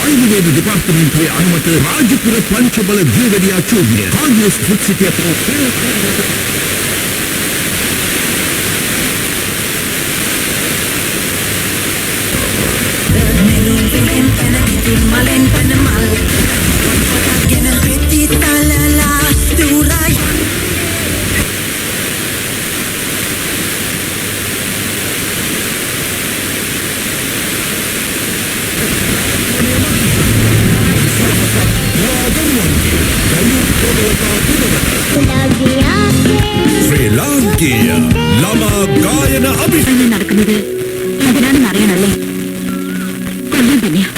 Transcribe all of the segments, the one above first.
ආයුර්වේද දෙපාර්තමේන්තුවේ අනුමත රාජපුර පංචබල දියවැඩියා චූර්ණය කාගියස් වික්සිතයට ශ්‍රී ලාංකේය ළමා ගායන අභිනය നടക്കുന്നത് അതിനാണെന്ന് അറിയണല്ലേ കൊല്ലം തന്നെയാ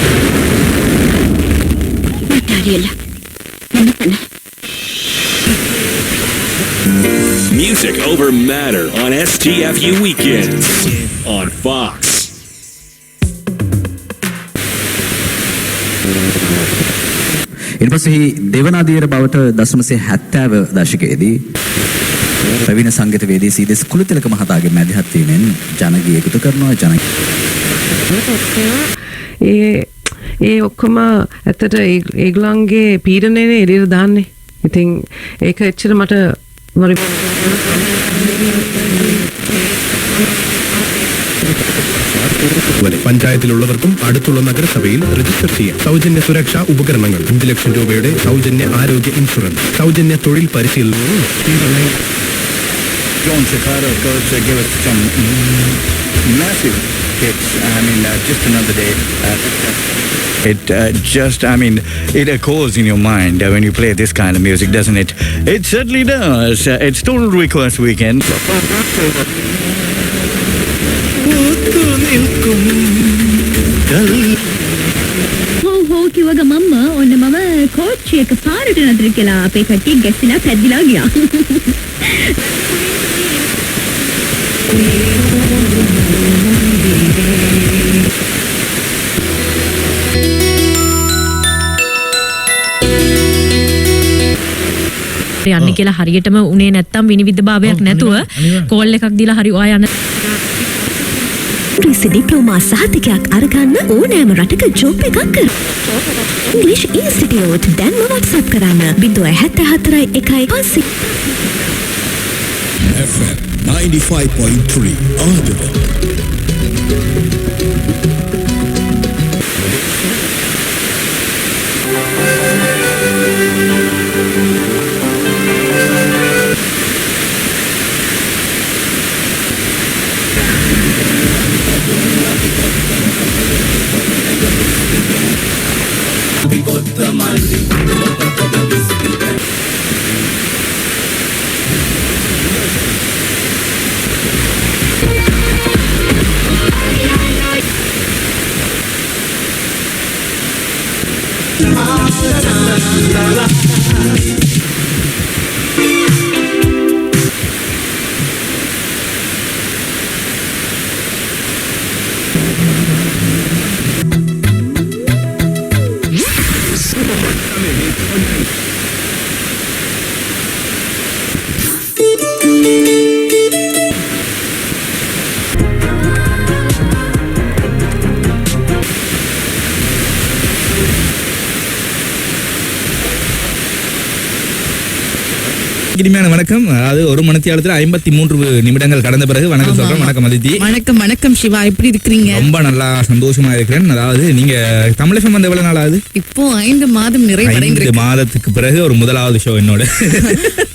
മറ്റാരിയല്ല എന്നെ തന്നെ Music over matter on STFU Weekends on Fox. ඉන්පස්සේ දෙවනාදියර බවට 1970 දශකයේදී ප්‍රවීණ සංගීතවේදී සීදස් කුලතිලක මහතාගේ මැදිහත් වීමෙන් ජනගී එකතු කරනවා ඒ ඔක්කොම ඇත්තට ඒගොල්ලන්ගේ පීඩනයනේ එළියට දාන්නේ. ඉතින් ඒක එච්චර මට പഞ്ചായത്തിലുള്ളവർക്കും അടുത്തുള്ള നഗരസഭയിൽ രജിസ്റ്റർ ചെയ്യാം. സൗജന്യ സുരക്ഷാ ഉപകരണങ്ങൾ, 5 ലക്ഷം രൂപയുടെ സൗജന്യ ആരോഗ്യ ഇൻഷുറൻസ്, സൗജന്യ തൊഴിൽ പരിശീലനവും. John Chicago goes to give us some massive hits. I mean, just another day. It echoes in your mind when you play this kind of music, doesn't it? It certainly does. It's Total Request Weekend. හෝ කිව්ව ගමම්ම ඔන්න මම කෝච්චි එක පාරට නතර කළා. අපේ කට්ටිය ගැස්සිලා පැද්දිලා ගියා. යන්න කියලා හරියටම උනේ නැත්තම් විනිවිද භාවයක් නැතුව කෝල් එකක් දීලා හරි ඔයා යන්න ඩිප්ලෝමා සහතිකයක් අරගන්න ඕනෑම රටක ජොබ් එකක් කර. ඉංග්‍රීසි ඉන්ස්ටිටියුට් දැන්ම WhatsApp කරන්න 074 FM 95.3 ආදර. இனிமையான வணக்கம். அதாவது ஒரு மணித்தியாலத்தில் 53 நிமிடங்கள் கடந்த பிறகு வணக்கம் சொல்றேன். வணக்கம் அதித்தி. வணக்கம் வணக்கம் சிவா, எப்படி இருக்கிறீங்க? ரொம்ப நல்லா சந்தோஷமா இருக்கிறேன். அதாவது நீங்க தமிழ் FM வந்த எவ்வளவு நாள் ஆகுது? இப்போ 5 மாதம் நிறைவடைந்திருக்கு. 5 மாதத்துக்கு பிறகு ஒரு முதலாவது ஷோ என்னோட.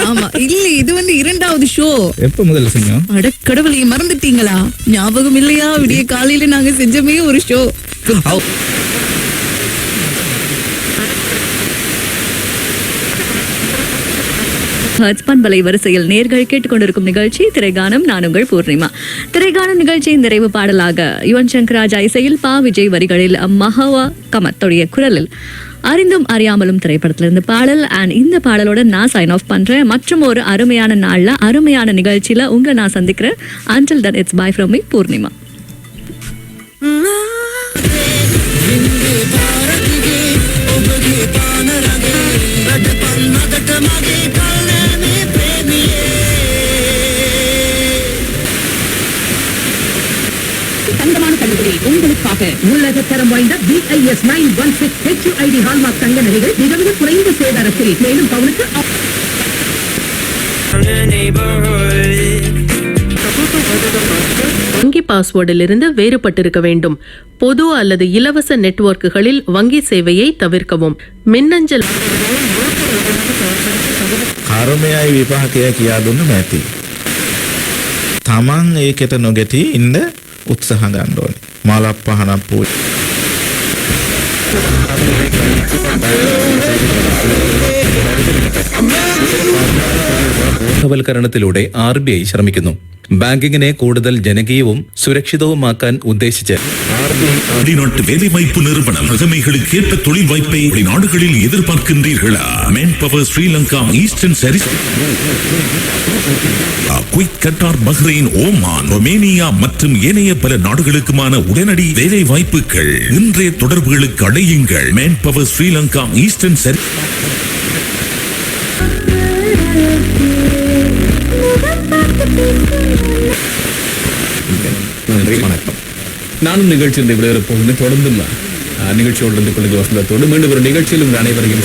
ஆமா, இல்ல இது வந்து 2வது ஷோ. எப்ப முதல்ல செஞ்சோம்? அட கடவுளே, மறந்துட்டீங்களா? ஞாபகம் இல்லையா? விடிய காலையில நாங்க செஞ்சமே ஒரு ஷோ. பண்பலை வரிசையில் நேர்கள் கேட்டுக்கொண்டிருக்கும் நிகழ்ச்சி திரைகானம். நான் உங்கள் பூர்ணிமா. திரைகானம் நிகழ்ச்சியின் நிறைவு பாடலாக யுவன் சங்கர் ராஜா இசையில் பா விஜய் வரிகளில் மஹவா கமத்துடைய குரலில் அறிந்தும் அறியாமலும் திரைப்படத்திலிருந்து பாடல். அண்ட் இந்த பாடலோட நான் சைன் ஆஃப் பண்றேன். மற்றும் ஒரு அருமையான நாள்ல அருமையான நிகழ்ச்சியில உங்களை நான் சந்திக்கிறேன். Until then, it's bye from me, Purnima. உலக தரம் வாய்ந்த BIS 916 HUID ஹால்மார்க் தங்க நகைகள் மிக மிக குறைந்த சேதாரத்தில் மேலும் பவுனுக்கு வங்கி பாஸ்வேர்டிலிருந்து வேறுபட்டிருக்க வேண்டும். பொது அல்லது இலவச நெட்வொர்க்குகளில் வங்கி சேவையை தவிர்க்கவும். மின்னஞ்சல் කර්මයයි විපාකය කියා දුන්න නැති. තමන් ඒකට නොගැටි ඉන්න උත්සාහ ගන්න ඕනේ. මාලක් පහනක් පොයි. ബോധവൽക്കരണത്തിലൂടെ RBI ശ്രമിക്കുന്നു. ബാങ്കിങ്ങിനെ കൂടുതൽ ജനകീയവും സുരക്ഷിതവുമാക്കാൻ ഉദ്ദേശിച്ച് வெளிநாட்டு வேலைவாய்ப்பு நிறுவனம் பிரதமைகளுக்கு ஏற்ற தொழில் வாய்ப்பை வெளிநாடுகளில் எதிர்பார்க்கின்றீர்களா? மேன்பவர் ஸ்ரீலங்கா, ஈஸ்டர்ன் சாரீஸ், Kuwait, Qatar, Bahrain, Oman, Romania மற்றும் ஏனைய பல நாடுகளுக்குமான உடனடி வேலை வாய்ப்புகள். இன்றைய தொடர்புகளுக்கு அடையுங்கள். Manpower Sri Lanka, eastern saris. நன்றி, வணக்கம். நானும் நிகழ்ச்சியில் விளையாட போகுது. தொடர்ந்து நிகழ்ச்சியோடு இருந்து கொள்ளுங்க வசந்தத்தோடு. மீண்டும் ஒரு நிகழ்ச்சியிலும் அனைவரையும்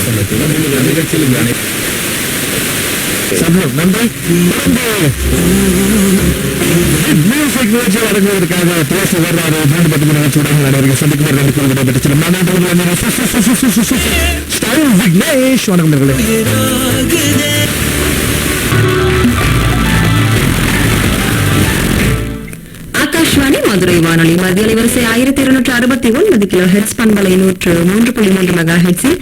வழங்குவதற்காக பேச வர்றாரு. விக்னேஷ், வணக்கம். ஆகாஷ்வாணி மதுரை வானொலி மத்திய அலைவரிசை 1269 கிலோ ஹெர்ட்ஸ் பண்பலை 103.3 மெகா ஹெர்ட்ஸில்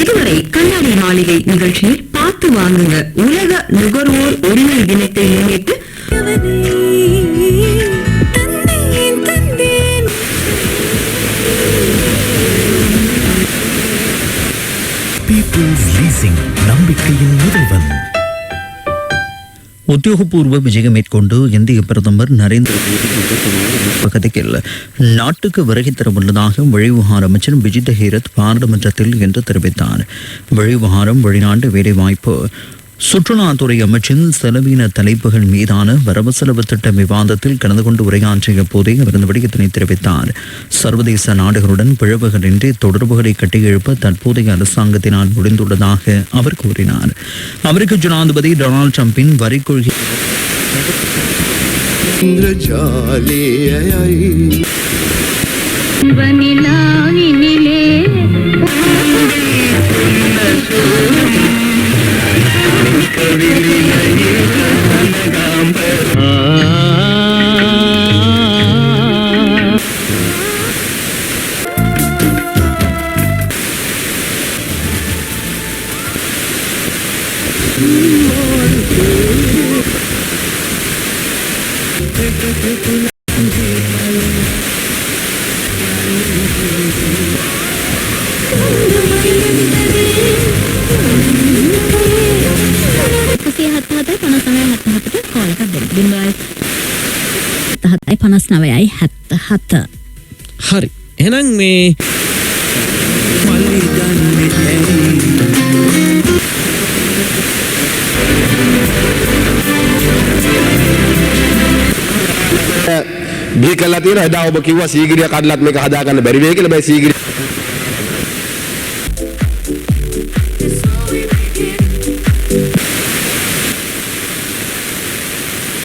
இதுவரை கண்ணாடி மாளிகை நிகழ்ச்சியில் பார்த்து வாங்குங்க உலக நுகர்வோர் உரிமை தினத்தை முன்னிட்டு பீப்புள்ஸ் லீசிங், நம்பிக்கையின் முதல்வன். உத்தியோகபூர்வ விஜயம் மேற்கொண்டு இந்திய பிரதமர் நரேந்திர மோடி நாட்டுக்கு வருகை தரவுள்ளதாக வெளிவிவகார அமைச்சர் விஜித ஹீரத் பாராளுமன்றத்தில் இன்று தெரிவித்தார். வெளிவிவகாரம், வெளிநாட்டு வேலைவாய்ப்பு, சுற்றுலாத்துறை அமைச்சின் செலவின தலைப்புகள் மீதான வரவு செலவு திட்ட விவாதத்தில் கலந்து கொண்டு உரையாற்றிய போதே அவர் இந்த விடயத்தினை தெரிவித்தார். சர்வதேச நாடுகளுடன் பிளவுகளின்றி தொடர்புகளை கட்டியெழுப்ப தற்போதைய அரசாங்கத்தினால் முடிந்துள்ளதாக அவர் கூறினார். அமெரிக்க ஜனாதிபதி டொனால்டு டிரம்பின் வரி கொள்கை හරි එහෙනම් මේ බිහි කළා තියෙන එදා ඔබ කිව්වා සීගිරිය කඩලත් මේක හදාගන්න බැරි වෙයි කියලා. බෑ සීගිරිය